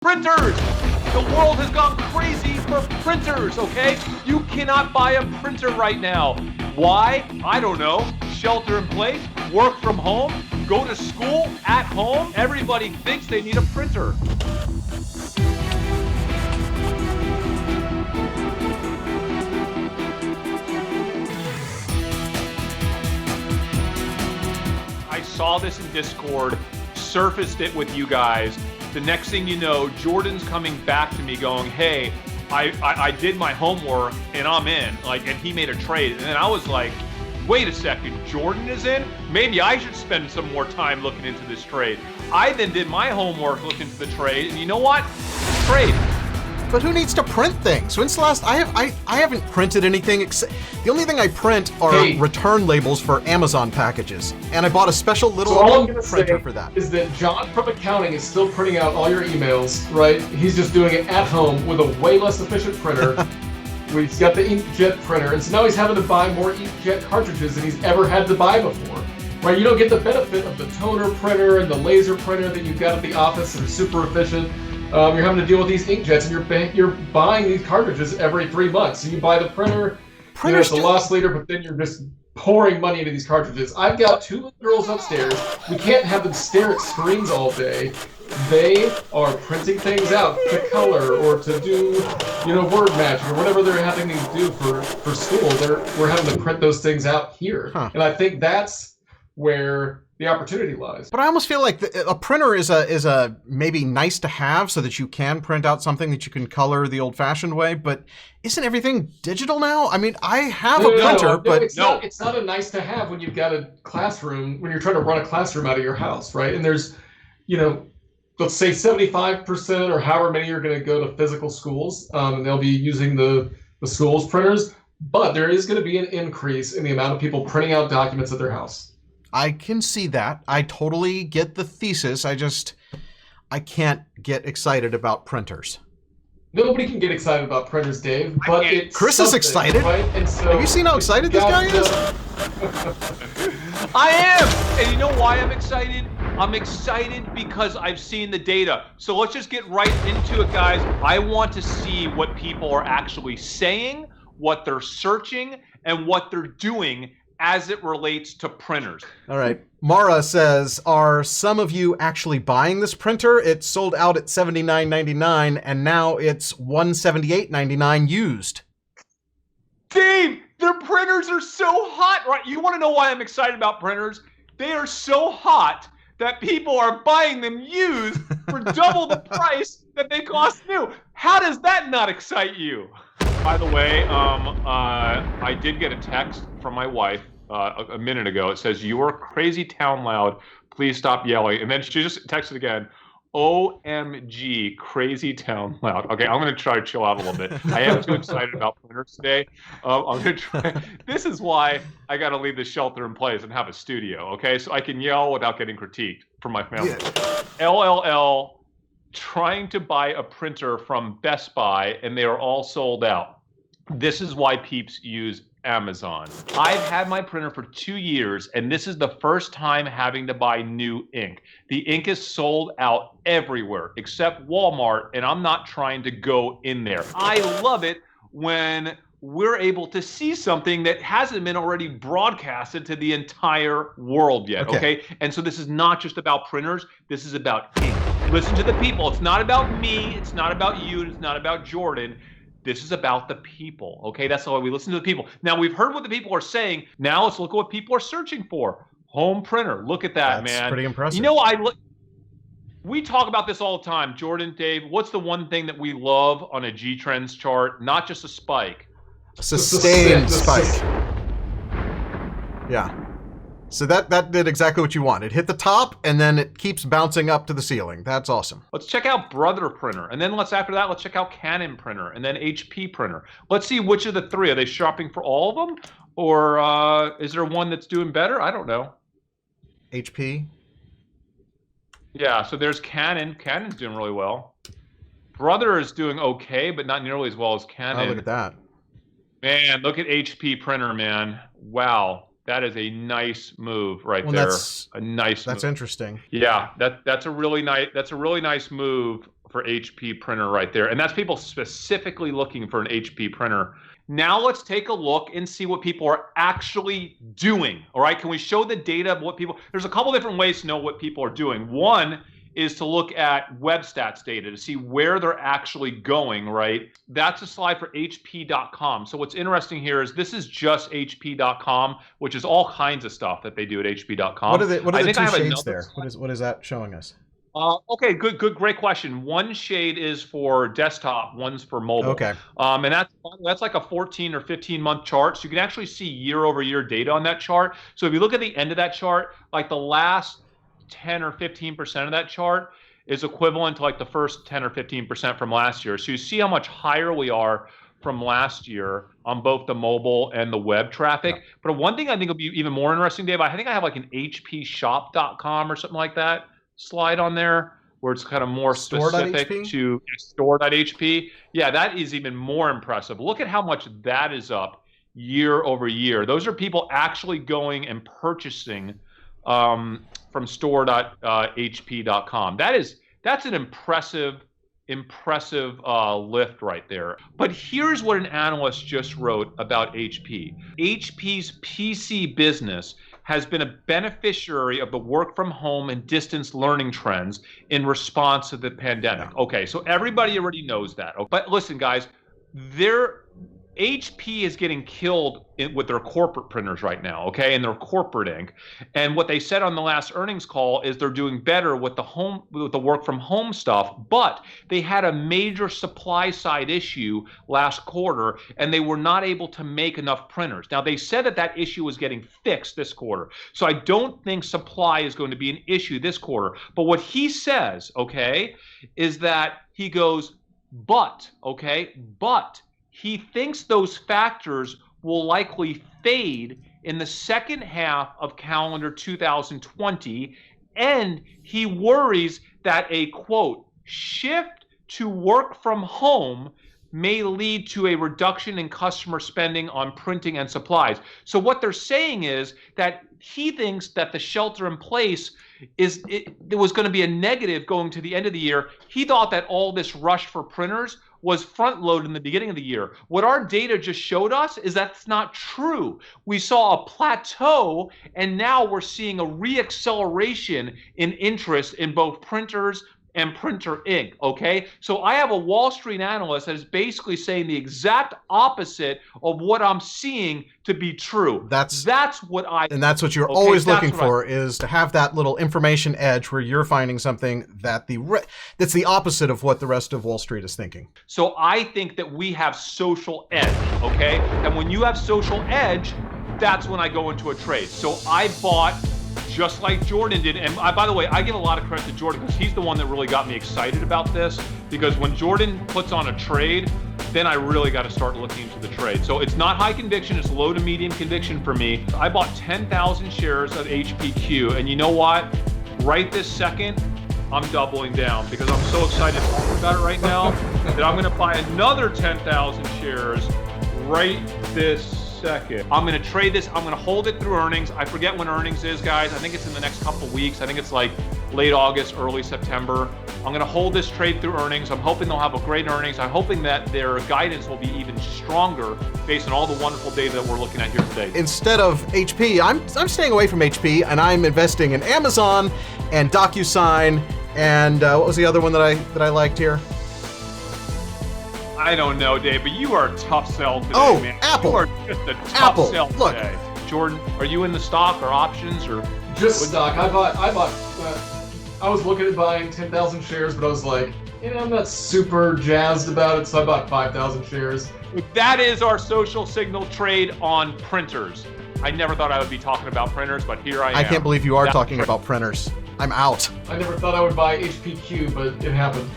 Printers! The world has gone crazy for printers, okay? You cannot buy a printer right now. Why? I don't know. Shelter in place, work from home, go to school, at home. Everybody thinks they need a printer. I saw this in Discord, surfaced it with you guys. The next thing you know, Jordan's coming back to me going, hey, I did my homework and I'm in, and he made a trade. And then I was like, wait a second, Jordan is in? Maybe I should spend some more time looking into this trade. I then did my homework, looked into the trade, and you know what? Trade. But who needs to print things? When's the last? I haven't printed anything except the only thing I print are return labels for Amazon packages, and I bought a special little printer for that. Is that John from accounting is still printing out all your emails, right? He's just doing it at home with a way less efficient printer. He's got the inkjet printer, and so now he's having to buy more inkjet cartridges than he's ever had to buy before. Right? You don't get the benefit of the toner printer and the laser printer that you've got at the office that are super efficient. You're having to deal with these inkjets, and you're buying these cartridges every 3 months. So you buy the printer, it's a loss leader, but then you're just pouring money into these cartridges. I've got 2 little girls upstairs. We can't have them stare at screens all day. They are printing things out to color or to do, word magic or whatever they're having to do for school. We're having to print those things out here, and I think that's where the opportunity lies. But I almost feel like a printer is a maybe nice to have so that you can print out something that you can color the old-fashioned way. But isn't everything digital now? I mean, I have a printer, but it's not a nice to have when you've got a classroom, when you're trying to run a classroom out of your house, right? And there's, let's say 75% or however many are going to go to physical schools, and they'll be using the school's printers. But there is going to be an increase in the amount of people printing out documents at their house. I can see that. I totally get the thesis. I can't get excited about printers. Nobody can get excited about printers, Dave. But Chris is excited. Right? And so have you seen how excited this guy is? I am! And you know why I'm excited? I'm excited because I've seen the data. So let's just get right into it, guys. I want to see what people are actually saying, what they're searching, and what they're doing as it relates to printers. All right. Mara says, are some of you actually buying this printer? It sold out at $79.99 and now it's $178.99 used. Dave, their printers are so hot, right? You want to know why I'm excited about printers? They are so hot that people are buying them used for double the price that they cost new. How does that not excite you? By the way, I did get a text from my wife a minute ago. It says, "You are crazy town loud. Please stop yelling." And then she just texted again, "OMG, crazy town loud." Okay, I'm going to try to chill out a little bit. I am too excited about printers today. I'm going to try. This is why I got to leave the shelter in place and have a studio, okay? So I can yell without getting critiqued from my family. Yeah. LLL trying to buy a printer from Best Buy, and they are all sold out. This is why peeps use Amazon. I've had my printer for 2 years, and this is the first time having to buy new ink. The ink is sold out everywhere except Walmart, and I'm not trying to go in there. I love it when we're able to see something that hasn't been already broadcasted to the entire world yet, okay? And so this is not just about printers, this is about ink. Listen to the people. It's not about me, it's not about you, it's not about Jordan. This is about the people, okay? That's why we listen to the people. Now, we've heard what the people are saying. Now, let's look at what people are searching for. Home printer. Look at that, man. That's pretty impressive. You know, we talk about this all the time. Jordan, Dave, what's the one thing that we love on a G-Trends chart? Not just a spike. A sustained spike. Yeah. So that did exactly what you want. It hit the top, and then it keeps bouncing up to the ceiling. That's awesome. Let's check out Brother Printer, and then after that, let's check out Canon Printer, and then HP Printer. Let's see which of the three. Are they shopping for all of them? Or is there one that's doing better? I don't know. HP? Yeah, so there's Canon. Canon's doing really well. Brother is doing okay, but not nearly as well as Canon. Oh, look at that. Man, look at HP Printer, man. Wow. That is a nice move right there. That's a nice That's move. Interesting. Yeah, that's a really nice move for HP printer right there. And that's people specifically looking for an HP printer. Now let's take a look and see what people are actually doing. All right, can we show the data of what people, there's a couple different ways to know what people are doing. One is to look at web stats data to see where they're actually going, right? That's a slide for HP.com. So what's interesting here is this is just HP.com, which is all kinds of stuff that they do at HP.com. What are the two shades there? What is that showing us? Okay, great question. One shade is for desktop, one's for mobile. Okay. And that's like a 14 or 15 month chart. So you can actually see year over year data on that chart. So if you look at the end of that chart, like the last 10 or 15% of that chart is equivalent to like the first 10 or 15% from last year. So you see how much higher we are from last year on both the mobile and the web traffic. Yeah. But one thing I think will be even more interesting, Dave, I think I have like an hpshop.com or something like that slide on there where it's kind of more specific to store.hp. Yeah, that is even more impressive. Look at how much that is up year over year. Those are people actually going and purchasing from store.hp.com. That's an impressive lift right there. But here's what an analyst just wrote about HP. HP's PC business has been a beneficiary of the work from home and distance learning trends in response to the pandemic. Okay, so everybody already knows that. But listen, guys, HP is getting killed with their corporate printers right now, okay, and their corporate ink. And what they said on the last earnings call is they're doing better with the work from home stuff, but they had a major supply side issue last quarter, and they were not able to make enough printers. Now, they said that issue was getting fixed this quarter, so I don't think supply is going to be an issue this quarter. But what he says, okay, is that he goes, but he thinks those factors will likely fade in the second half of calendar 2020, and he worries that a, quote, shift to work from home may lead to a reduction in customer spending on printing and supplies. So what they're saying is that he thinks that the shelter in place there was going to be a negative going to the end of the year. He thought that all this rush for printers was front loaded in the beginning of the year. What our data just showed us is that's not true. We saw a plateau, and now we're seeing a reacceleration in interest in both printers and printer ink, okay? So I have a Wall Street analyst that is basically saying the exact opposite of what I'm seeing to be true. That's what and that's what you're always looking for, is to have that little information edge where you're finding something that's the opposite of what the rest of Wall Street is thinking. So I think that we have social edge, okay? And when you have social edge, that's when I go into a trade. So I bought just like Jordan did. And by the way, I give a lot of credit to Jordan because he's the one that really got me excited about this, because when Jordan puts on a trade, then I really got to start looking into the trade. So it's not high conviction, it's low to medium conviction for me. I bought 10,000 shares of HPQ, and you know what? Right this second, I'm doubling down because I'm so excited to talk about it right now that I'm going to buy another 10,000 shares right this second. I'm going to trade this. I'm going to hold it through earnings. I forget when earnings is, guys. I think it's in the next couple of weeks. I think it's like late August, early September. I'm going to hold this trade through earnings. I'm hoping they'll have a great earnings. I'm hoping that their guidance will be even stronger based on all the wonderful data that we're looking at here today. Instead of HP, I'm staying away from HP, and I'm investing in Amazon and DocuSign and what was the other one that I liked here? I don't know, Dave, but you are a tough sell today, man. Apple. You are just a tough sell today. Jordan, are you in the stock or options or? Just stock. I was looking at buying 10,000 shares, but I was like, I'm not super jazzed about it, so I bought 5,000 shares. That is our social signal trade on printers. I never thought I would be talking about printers, but here I am. I can't believe you are talking about printers. I'm out. I never thought I would buy HPQ, but it happened.